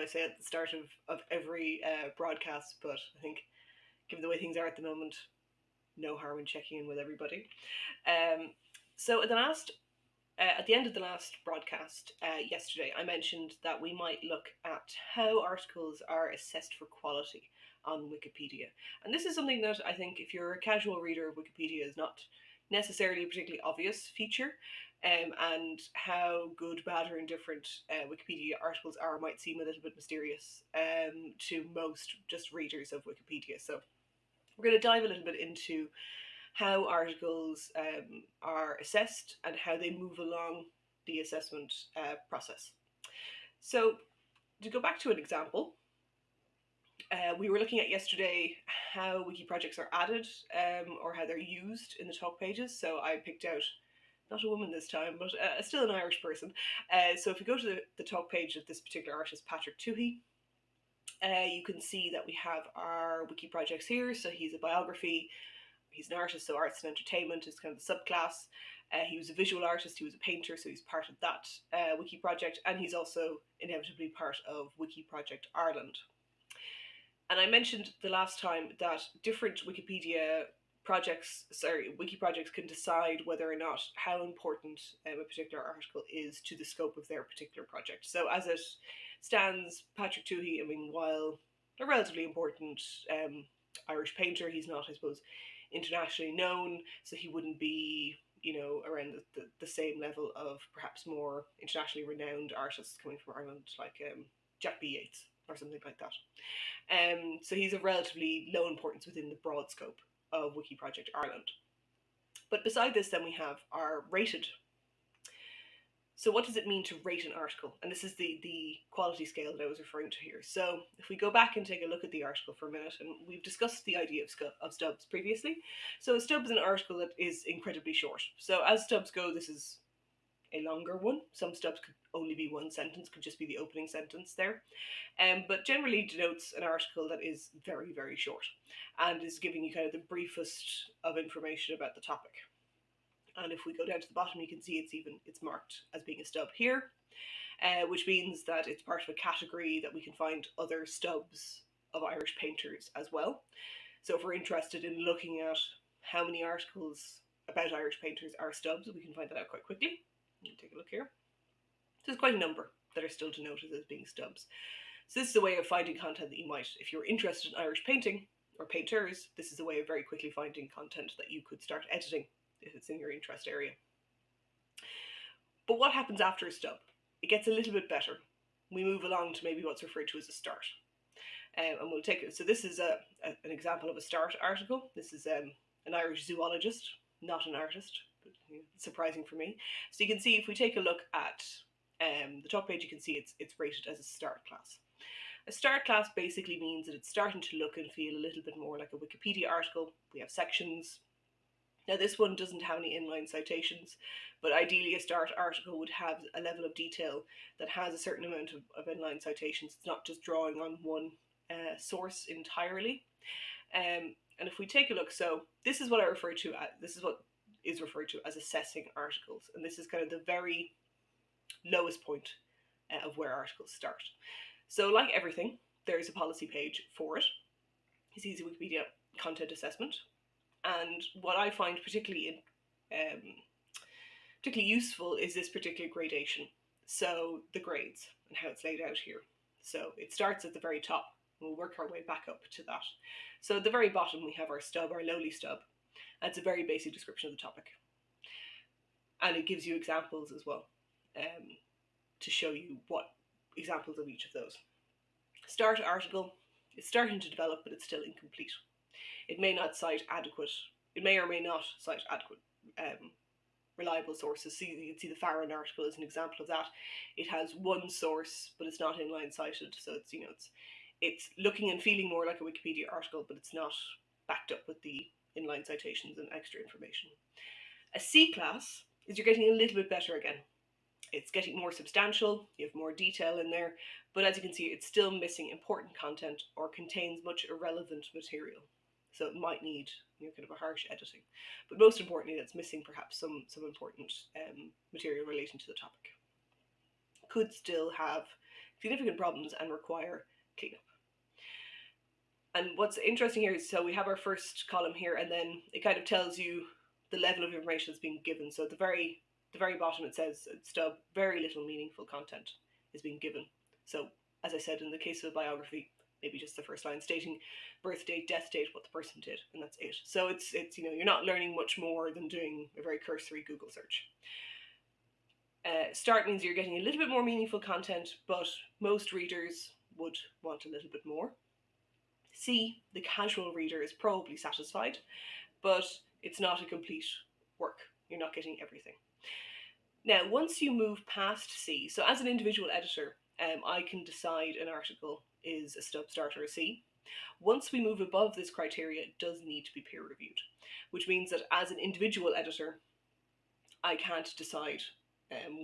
I say at the start of every broadcast, but I think given the way things are at the moment, no harm in checking in with everybody. Um, so at the end of the last broadcast yesterday, I mentioned that we might look at how articles are assessed for quality on Wikipedia. And this is something that I think, if you're a casual reader of Wikipedia, is not necessarily a particularly obvious feature. And how good, bad, or indifferent Wikipedia articles are might seem a little bit mysterious to most just readers of Wikipedia. So we're going to dive a little bit into how articles are assessed and how they move along the assessment process. So, to go back to an example, we were looking at yesterday how wiki projects are added or how they're used in the talk pages. So, I picked out not a woman this time, but still an Irish person. So, if you go to the talk page of this particular artist, Patrick Tuohy, you can see that we have our wiki projects here. So, he's a biography. He's an artist, so arts and entertainment is kind of the subclass. He was a visual artist, he was a painter, so he's part of that wiki project, and he's also inevitably part of Wiki Project Ireland. And I mentioned the last time that different wiki projects can decide whether or not how important a particular article is to the scope of their particular project. So as it stands, Patrick Tuohy, I mean, while a relatively important Irish painter, he's not, I suppose, internationally known, so he wouldn't be, around the same level of perhaps more internationally renowned artists coming from Ireland, like Jack B. Yeats or something like that. So he's of relatively low importance within the broad scope of Wiki Project Ireland. But beside this, then we have our rated. So what does it mean to rate an article? And this is the quality scale that I was referring to here. So if we go back and take a look at the article for a minute, and we've discussed the idea of stubs previously. So a stub is an article that is incredibly short. So as stubs go, this is a longer one. Some stubs could only be one sentence, could just be the opening sentence there. But generally denotes an article that is very, very short and is giving you kind of the briefest of information about the topic. And if we go down to the bottom, you can see it's marked as being a stub here, which means that it's part of a category that we can find other stubs of Irish painters as well. So if we're interested in looking at how many articles about Irish painters are stubs, we can find that out quite quickly. Take a look here. So there's quite a number that are still denoted as being stubs. So this is a way of finding content that you might, if you're interested in Irish painting or painters, this is a way of very quickly finding content that you could start editing if it's in your interest area. But what happens after a stub? It gets a little bit better. We move along to maybe what's referred to as a start. And we'll take it. So this is an example of a start article. This is an Irish zoologist, not an artist, but surprising for me. So you can see if we take a look at the top page, you can see it's rated as a start class. A start class basically means that it's starting to look and feel a little bit more like a Wikipedia article. We have sections. Now this one doesn't have any inline citations, but ideally a start article would have a level of detail that has a certain amount of inline citations. It's not just drawing on one source entirely. And if we take a look, so this is what this is what is referred to as assessing articles. And this is kind of the very lowest point of where articles start. So like everything, there is a policy page for it. It's easy Wikipedia content assessment. And what I find particularly useful is this particular gradation. So the grades and how it's laid out here. So it starts at the very top. We'll work our way back up to that. So at the very bottom, we have our stub, our lowly stub. That's a very basic description of the topic. And it gives you examples as well to show you what examples of each of those. Start article, it's starting to develop, but it's still incomplete. It may not cite adequate, it may or may not cite adequate reliable sources. So you can see the Farron article as an example of that. It has one source, but it's not inline cited. So it's looking and feeling more like a Wikipedia article, but it's not backed up with the inline citations and extra information. A C class is you're getting a little bit better again. It's getting more substantial, you have more detail in there, but as you can see, it's still missing important content or contains much irrelevant material. So it might need kind of a harsh editing. But most importantly, it's missing perhaps some important material relating to the topic. Could still have significant problems and require cleanup. And what's interesting here is, so we have our first column here, and then it kind of tells you the level of information that's being given. So at the very bottom it says stub, very little meaningful content is being given. So as I said, in the case of a biography, maybe just the first line stating birth date, death date, what the person did, and that's it. So it's you're not learning much more than doing a very cursory Google search. Start means you're getting a little bit more meaningful content, but most readers would want a little bit more. C, the casual reader is probably satisfied, but it's not a complete work. You're not getting everything. Now, once you move past C, so as an individual editor, I can decide an article is a stub, start, or a C. Once we move above this criteria, it does need to be peer reviewed, which means that as an individual editor, I can't decide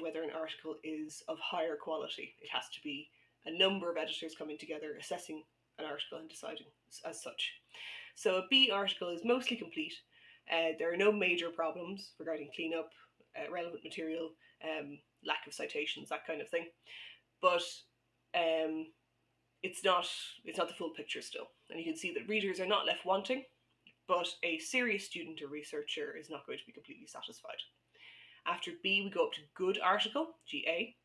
whether an article is of higher quality. It has to be a number of editors coming together, assessing an article and deciding as such. So a B article is mostly complete. There are no major problems regarding cleanup, relevant material, lack of citations, that kind of thing. But it's not the full picture still. And you can see that readers are not left wanting, but a serious student or researcher is not going to be completely satisfied. After B, we go up to good article, GA,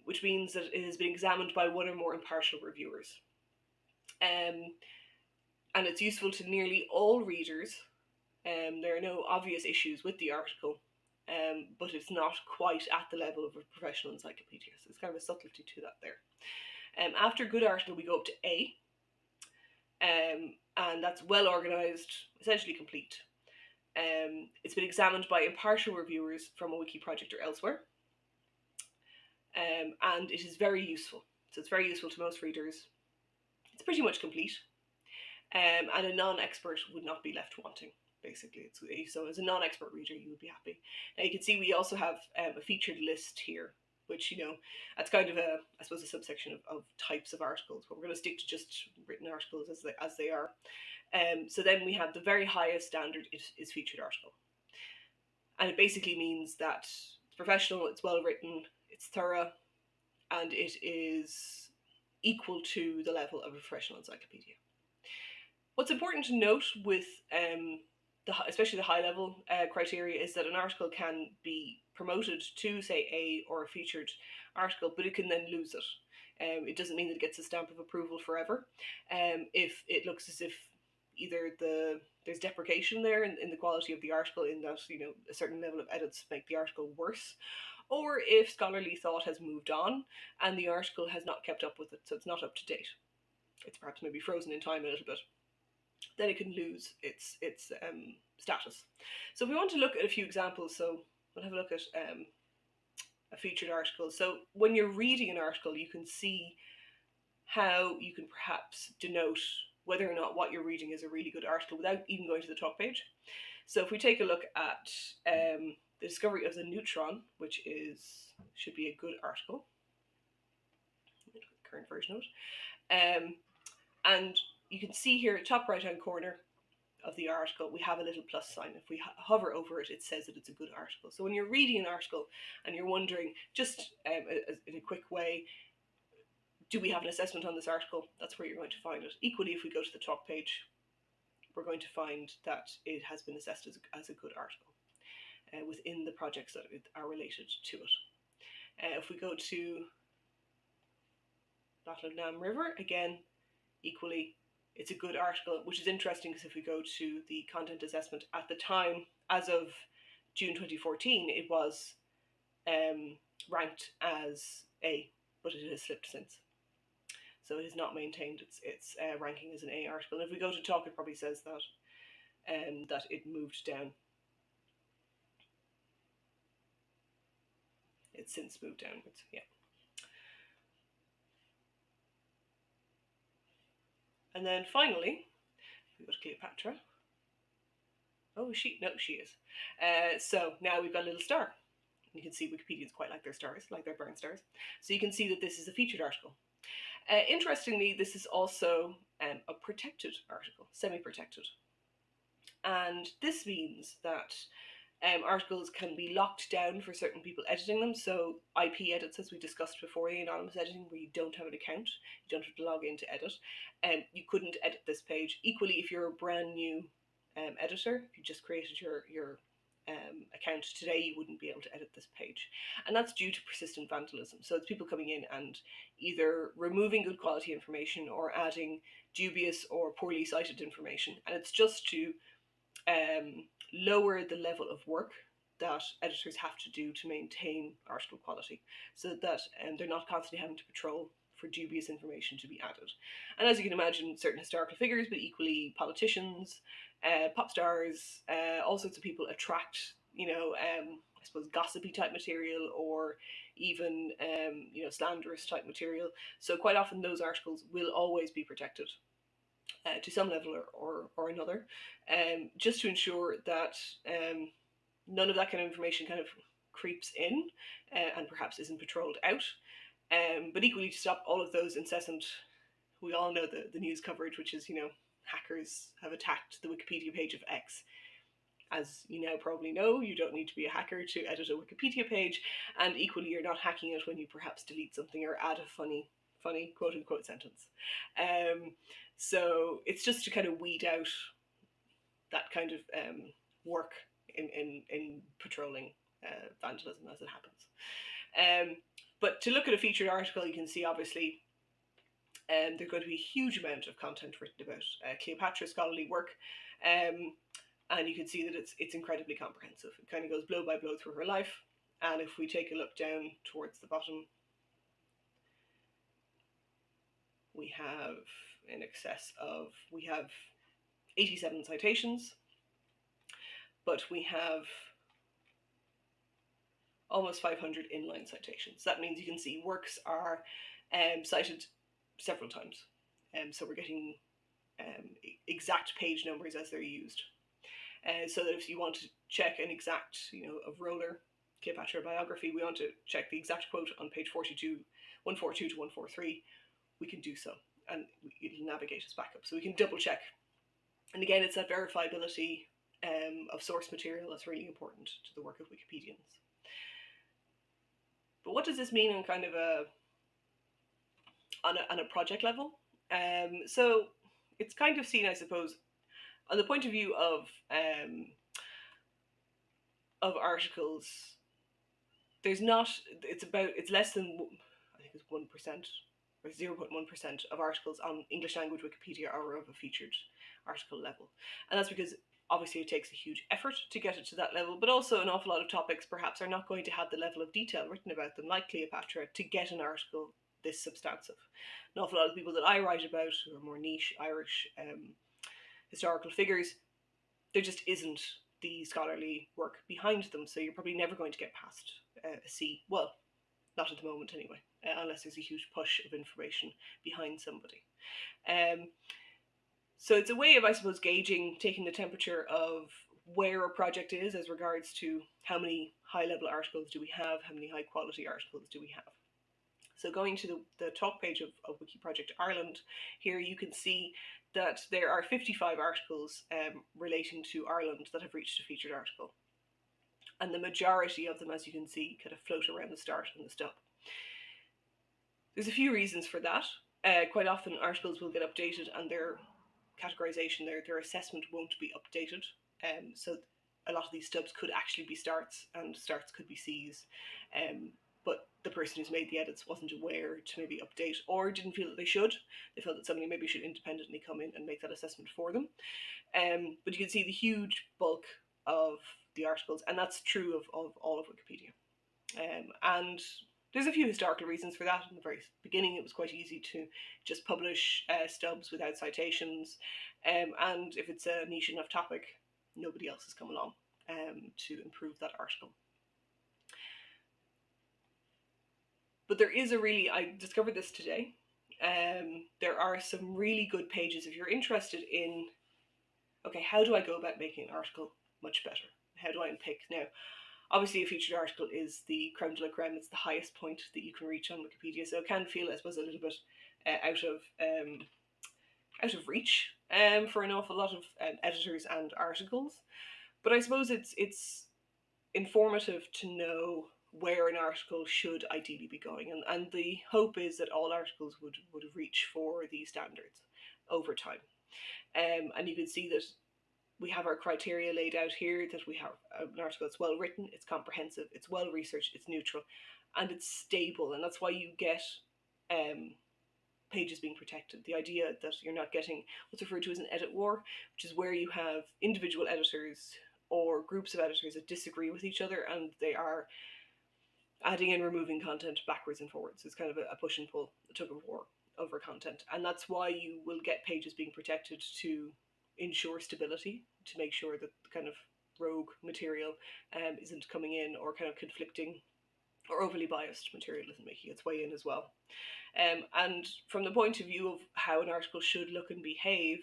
which means that it has been examined by one or more impartial reviewers. And it's useful to nearly all readers. There are no obvious issues with the article, but it's not quite at the level of a professional encyclopedia. So it's kind of a subtlety to that there. After good article, we go up to A, and that's well organised, essentially complete. It's been examined by impartial reviewers from a wiki project or elsewhere, and it is very useful. So it's very useful to most readers. It's pretty much complete, and a non-expert would not be left wanting. Basically, so as a non-expert reader, you would be happy. Now you can see we also have a featured list here, which that's kind of I suppose a subsection of types of articles, but we're going to stick to just written articles as they are. So then we have the very highest standard is featured article, and it basically means that it's professional, it's well written, it's thorough, and it is equal to the level of a professional encyclopedia. What's important to note with especially the high level criteria is that an article can be promoted to, say, A or a featured article, but it can then lose it. It doesn't mean that it gets a stamp of approval forever. If it looks as if either there's deprecation there in the quality of the article, in that a certain level of edits make the article worse, or if scholarly thought has moved on and the article has not kept up with it, so it's not up to date. It's perhaps maybe frozen in time a little bit. Then it can lose its status. So if we want to look at a few examples, so we'll have a look at a featured article. So when you're reading an article, you can see how you can perhaps denote whether or not what you're reading is a really good article without even going to the talk page. So if we take a look at the discovery of the neutron, which should be a good article, current version of it, and you can see here at top right hand corner of the article we have a little plus sign. If we hover over it, it says that it's a good article. So when you're reading an article and you're wondering, just in a quick way, do we have an assessment on this article? That's where you're going to find it. Equally, if we go to the talk page, we're going to find that it has been assessed as a good article within the projects that are related to it. If we go to Battle of Nam River, again, equally, it's a good article, which is interesting because if we go to the content assessment at the time, as of June 2014, it was ranked as A, but it has slipped since. So it has not maintained its ranking as an A article. And if we go to talk, it probably says that it moved down. It's since moved downwards, yeah. And then finally, we go to Cleopatra. Oh, she is. So now we've got a little star. You can see Wikipedians quite like their stars, like their burn stars. So you can see that this is a featured article. Interestingly, this is also a protected article, semi-protected. And this means that Articles can be locked down for certain people editing them. So IP edits, as we discussed before, the anonymous editing, where you don't have an account, you don't have to log in to edit, you couldn't edit this page. Equally, if you're a brand new editor, if you just created your account today, you wouldn't be able to edit this page. And that's due to persistent vandalism. So it's people coming in and either removing good quality information or adding dubious or poorly cited information. And it's just to lower the level of work that editors have to do to maintain article quality, so that they're not constantly having to patrol for dubious information to be added. And as you can imagine, certain historical figures, but equally politicians, pop stars, all sorts of people attract, I suppose, gossipy type material, or even, slanderous type material. So quite often those articles will always be protected to some level or another, just to ensure that none of that kind of information kind of creeps in and perhaps isn't patrolled out. But equally to stop all of those incessant, we all know the news coverage, which is, hackers have attacked the Wikipedia page of X. As you now probably know, you don't need to be a hacker to edit a Wikipedia page, and equally you're not hacking it when you perhaps delete something or add a funny quote unquote sentence. So it's just to kind of weed out that kind of work in patrolling vandalism as it happens. But to look at a featured article, you can see obviously there's going to be a huge amount of content written about Cleopatra's scholarly work. And you can see that it's incredibly comprehensive. It kind of goes blow by blow through her life. And if we take a look down towards the bottom, we have we have 87 citations, but we have almost 500 inline citations. That means you can see works are cited several times. So we're getting exact page numbers as they're used. So that if you want to check an exact, of Roller Cleopatra biography, we want to check the exact quote on page 142 to 143, we can do so, and it'll navigate us back up. So we can double check. And again, it's that verifiability of source material that's really important to the work of Wikipedians. But what does this mean on kind of on a project level? So it's kind of seen, I suppose, on the point of view of articles. It's less than, I think it's 1% or 0.1% of articles on English language Wikipedia are of a featured article level. And that's because obviously it takes a huge effort to get it to that level, but also an awful lot of topics perhaps are not going to have the level of detail written about them, like Cleopatra, to get an article this substantive. An awful lot of people that I write about who are more niche Irish historical figures, there just isn't the scholarly work behind them, so you're probably never going to get past a C. Well, not at the moment anyway, unless there's a huge push of information behind somebody. So it's a way of, I suppose, gauging, taking the temperature of where a project is as regards to how many high-level articles do we have, how many high-quality articles do we have. So going to the talk page of Wiki Project Ireland, here you can see that there are 55 articles relating to Ireland that have reached a featured article. And the majority of them, as you can see, kind of float around the start and the stop. There's a few reasons for that. Quite often articles will get updated and their categorization, their assessment won't be updated. So a lot of these stubs could actually be starts, and starts could be Cs. But the person who's made the edits wasn't aware to maybe update, or didn't feel that they should. They felt that somebody maybe should independently come in and make that assessment for them. But you can see the huge bulk of the articles, and that's true of all of Wikipedia. And there's a few historical reasons for that. In the very beginning, it was quite easy to just publish stubs without citations, and if it's a niche enough topic, nobody else has come along to improve that article. But there is I discovered this today, there are some really good pages if you're interested in, okay, how do I go about making an article much better? How do I unpick? Now, obviously a featured article is the creme de la creme, it's the highest point that you can reach on Wikipedia, so it can feel, I suppose, a little bit out of reach for an awful lot of editors and articles. But I suppose it's informative to know where an article should ideally be going. And the hope is that all articles would reach for these standards over time. And you can see that we have our criteria laid out here, that we have an article that's well written, it's comprehensive, it's well researched, it's neutral, and it's stable. And that's why you get pages being protected. The idea that you're not getting what's referred to as an edit war, which is where you have individual editors or groups of editors that disagree with each other, and they are adding and removing content backwards and forwards. It's kind of a push and pull, a tug of war over content. And that's why you will get pages being protected to ensure stability, to make sure that the kind of rogue material isn't coming in, or kind of conflicting or overly biased material isn't making its way in as well. And from the point of view of how an article should look and behave,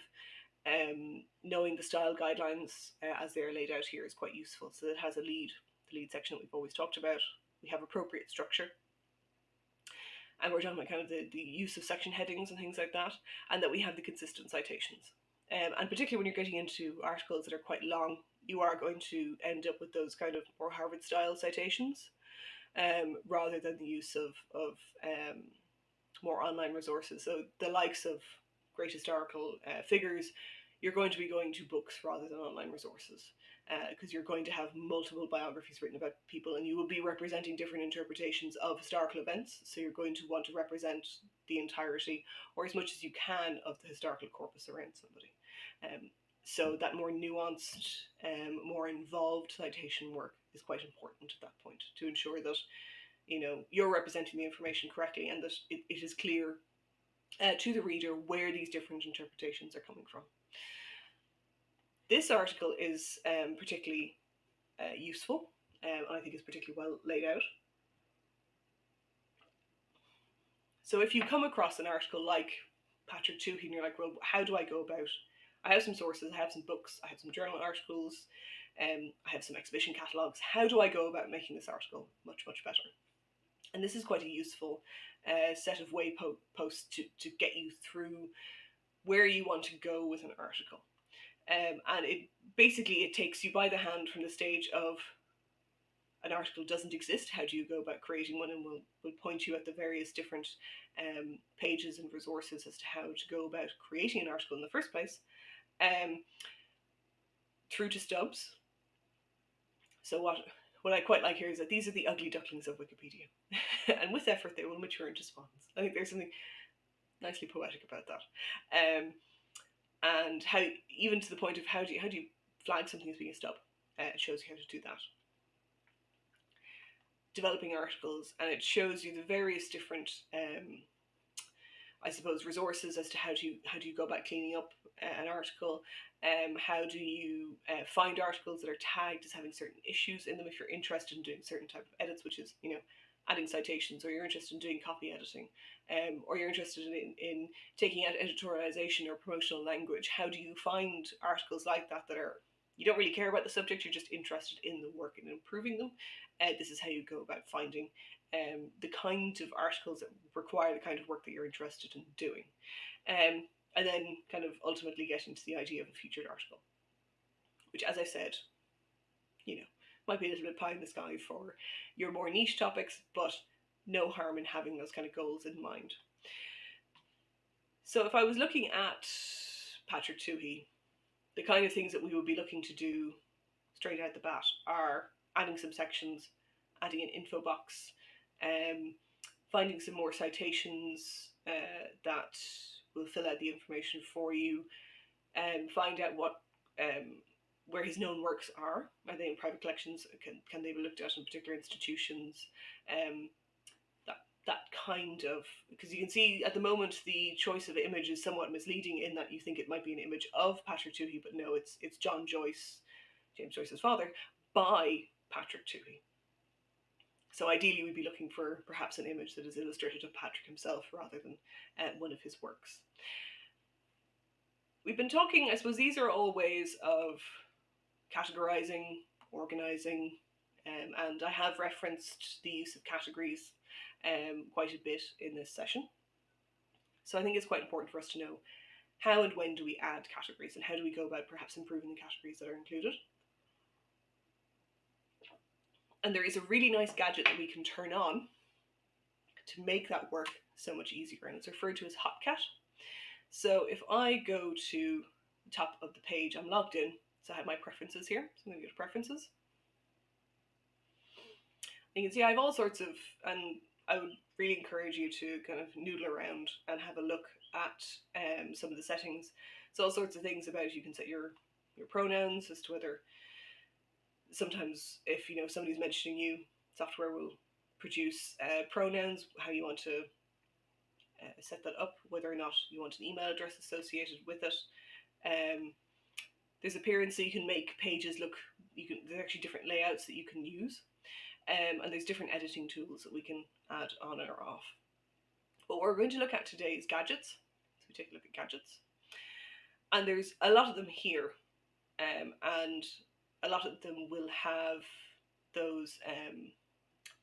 knowing the style guidelines as they're laid out here is quite useful. So it has the lead section that we've always talked about. We have appropriate structure, and we're talking about kind of the use of section headings and things like that, and that we have the consistent citations. And particularly when you're getting into articles that are quite long, you are going to end up with those kind of more Harvard style citations, rather than the use of more online resources. So the likes of great historical figures, you're going to be going to books rather than online resources, because you're going to have multiple biographies written about people, and you will be representing different interpretations of historical events. So you're going to want to represent the entirety, or as much as you can, of the historical corpus around somebody. So that more nuanced, more involved citation work is quite important at that point, to ensure that you're representing the information correctly, and that it is clear to the reader where these different interpretations are coming from. This article is particularly useful, and I think it's particularly well laid out. So if you come across an article like Patrick Toohey and you're like, well, how do I go about? I have some sources, I have some books, I have some journal articles, I have some exhibition catalogues. How do I go about making this article much, much better? And this is quite a useful set of posts to get you through where you want to go with an article. And it takes you by the hand from the stage of an article doesn't exist. How do you go about creating one? And we'll point you at the various different pages and resources as to how to go about creating an article in the first place, through to stubs. So what I quite like here is that these are the ugly ducklings of Wikipedia, and with effort they will mature into swans. I think there's something nicely poetic about that, and how, even to the point of how do you flag something as being a stub. It shows you how to do that. Developing articles, and it shows you the various different, I suppose, resources as to how do you go about cleaning up an article. How do you find articles that are tagged as having certain issues in them if you're interested in doing certain type of edits, which is adding citations, or you're interested in doing copy editing, or you're interested in taking out editorialization or promotional language. How do you find articles like that are, you don't really care about the subject, you're just interested in the work and improving them? This is how you go about finding the kind of articles that require the kind of work that you're interested in doing. And then kind of ultimately getting to the idea of a featured article, which, as I said, might be a little bit pie in the sky for your more niche topics, but no harm in having those kind of goals in mind. So if I was looking at Patrick Toohey, the kind of things that we would be looking to do straight out the bat are adding some sections, adding an info box, finding some more citations that will fill out the information for you, find out what where his known works are they in private collections, can they be looked at in particular institutions, that kind of, because you can see at the moment the choice of image is somewhat misleading in that you think it might be an image of Patrick Toohey, but no, it's John Joyce, James Joyce's father, by Patrick Toohey. So ideally we'd be looking for perhaps an image that is illustrated of Patrick himself rather than one of his works. We've been talking, I suppose these are all ways of categorizing, organizing, and I have referenced the use of categories quite a bit in this session. So I think it's quite important for us to know how and when do we add categories, and how do we go about perhaps improving the categories that are included. And there is a really nice gadget that we can turn on to make that work so much easier, and it's referred to as HotCat. So if I go to the top of the page, I'm logged in, so I have my preferences here. So I'm going to go to preferences. And you can see I have all sorts of, and I would really encourage you to kind of noodle around and have a look at some of the settings. So all sorts of things about, you can set your pronouns as to whether, sometimes if somebody's mentioning you, software will produce pronouns, how you want to set that up, whether or not you want an email address associated with it. There's appearance, so you can make pages look, there's actually different layouts that you can use, and there's different editing tools that we can add on or off. But what we're going to look at today is gadgets. So we take a look at gadgets, and there's a lot of them here, and a lot of them will have those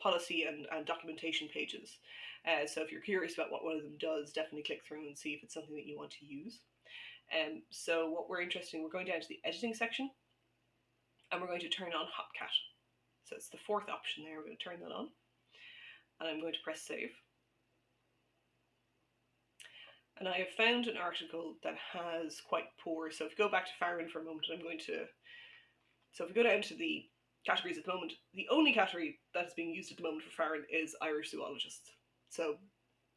policy and documentation pages. So if you're curious about what one of them does, definitely click through and see if it's something that you want to use. So what we're interested in, we're going down to the editing section, and we're going to turn on HotCat. So it's the fourth option there. We're going to turn that on, and I'm going to press save. And I have found an article that has quite poor, so if you go back to Farron for a moment, so if we go down to the categories at the moment, the only category that is being used at the moment for Farron is Irish zoologists. So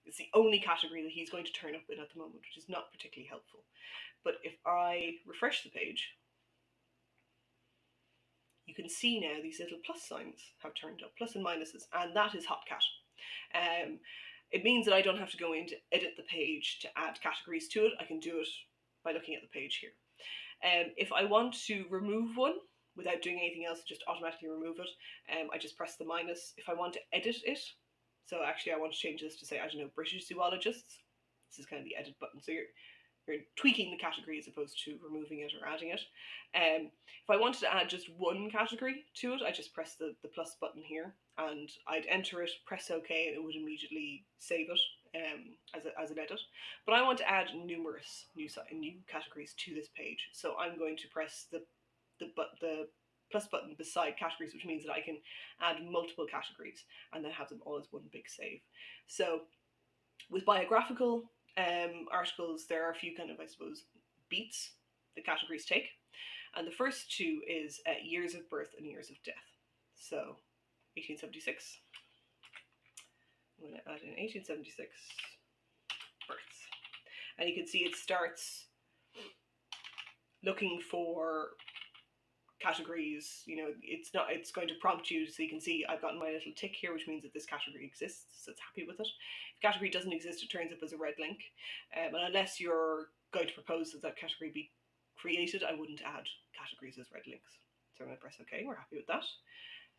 it's the only category that he's going to turn up in at the moment, which is not particularly helpful. But if I refresh the page, you can see now these little plus signs have turned up, plus and minuses, and that is HotCat. It means that I don't have to go in to edit the page to add categories to it. I can do it by looking at the page here. If I want to remove one without doing anything else, just automatically remove it, I just press the minus. If I want to edit it, so actually I want to change this to say, I don't know, British zoologists, this is kind of the edit button. So you're tweaking the category as opposed to removing it or adding it. If I wanted to add just one category to it, I just press the plus button here, and I'd enter it, press OK, and it would immediately save it as an edit. But I want to add numerous new categories to this page, so I'm going to press the plus button beside categories, which means that I can add multiple categories and then have them all as one big save. So with biographical articles, there are a few kind of, I suppose, beats the categories take. And the first two is years of birth and years of death. So 1876. I'm going to add in 1876 births. And you can see it starts looking for categories. It's going to prompt you, so you can see I've gotten my little tick here, which means that this category exists, so it's happy with it. If the category doesn't exist, it turns up as a red link, and unless you're going to propose that category be created, I wouldn't add categories as red links. So I'm going to press OK, we're happy with that.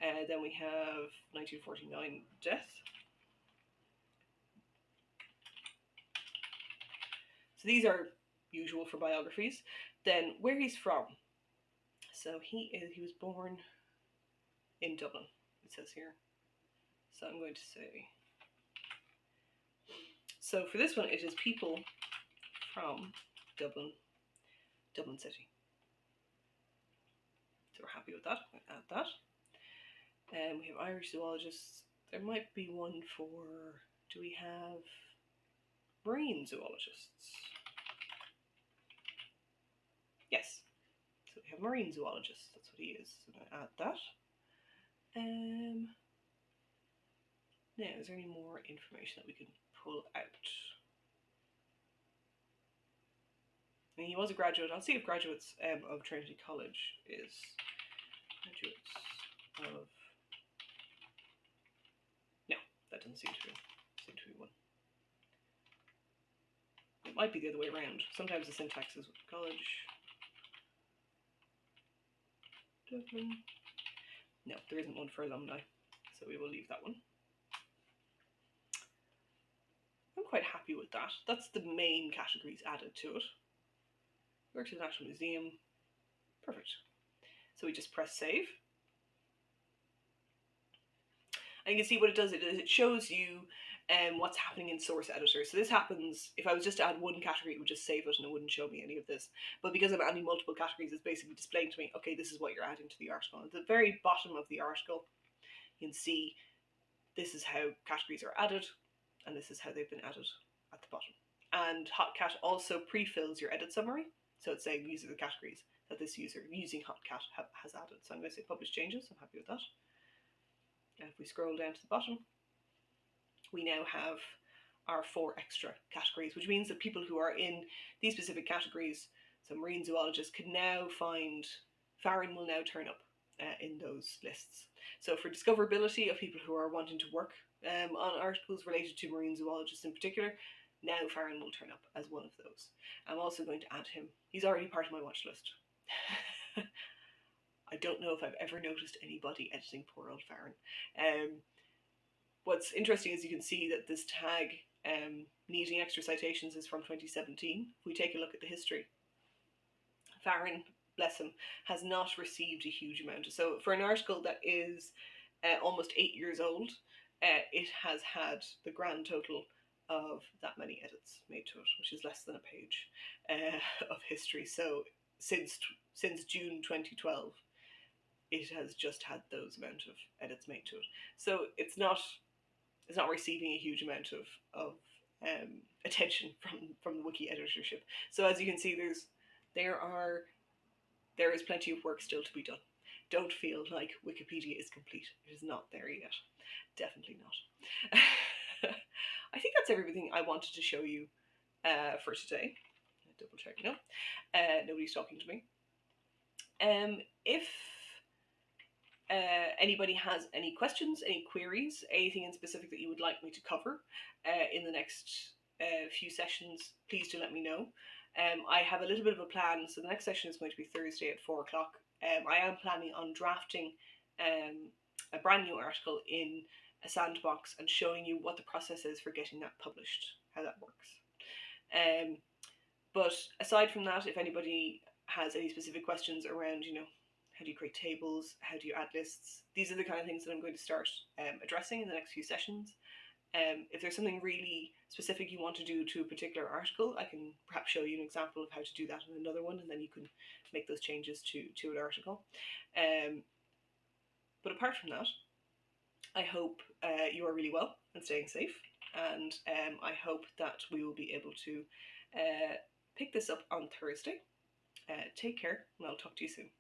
Then we have 1949 death. So these are usual for biographies. Then where he's from. So he was born in Dublin, it says here. So I'm going to say, so for this one, it is people from Dublin City. So we're happy with that. I'm going to add that. We have Irish zoologists. There might be one for, do we have marine zoologists? Yes. So we have marine zoologists. That's what he is. So I'm going to add that. Now, is there any more information that we can pull out? I mean, he was a graduate. I'll see if graduates of Trinity College is graduates of. No, that doesn't seem to be one. It might be the other way around. Sometimes the syntax is college. Dublin. No, there isn't one for alumni, so we will leave that one. I'm quite happy with that. That's the main categories added to it. Work to the National Museum. Perfect. So we just press save. And you can see what it does. It shows you what's happening in Source Editor. So this happens, if I was just to add one category, it would just save it and it wouldn't show me any of this. But because I'm adding multiple categories, it's basically displaying to me, okay, this is what you're adding to the article. At the very bottom of the article, You can see this is how categories are added, and this is how they've been added at the bottom. And HotCat also pre-fills your edit summary, so it's saying these are the categories that this user using HotCat has added. So I'm going to say publish changes. I'm happy with that. And if we scroll down to the bottom, we now have our 4 extra categories, which means that people who are in these specific categories, so marine zoologists, can now find Farron will now turn up in those lists. So for discoverability of people who are wanting to work on articles related to marine zoologists in particular, now Farron will turn up as one of those. I'm also going to add him. He's already part of my watch list. I don't know if I've ever noticed anybody editing poor old Farron. What's interesting is you can see that this tag, needing extra citations, is from 2017. If we take a look at the history, Farron, bless him, has not received a huge amount. So for an article that is almost 8 years old, it has had the grand total of that many edits made to it, which is less than a page of history. So since June 2012, it has just had those amount of edits made to it. So it's not receiving a huge amount of attention from the wiki editorship. So as you can see, there is plenty of work still to be done. Don't feel like Wikipedia is complete. It is not there yet. Definitely not. I think that's everything I wanted to show you for today. Double check. No, nobody's talking to me. If anybody has any questions, any queries, anything in specific that you would like me to cover in the next few sessions, please do let me know. I have a little bit of a plan, so the next session is going to be Thursday at 4 o'clock. I am planning on drafting a brand new article in a sandbox and showing you what the process is for getting that published, how that works. But aside from that, if anybody has any specific questions around, how do you create tables, how do you add lists, these are the kind of things that I'm going to start addressing in the next few sessions. If there's something really specific you want to do to a particular article, I can perhaps show you an example of how to do that in another one, and then you can make those changes to an article. But apart from that, I hope you are really well and staying safe, and I hope that we will be able to pick this up on Thursday. Take care, and I'll talk to you soon.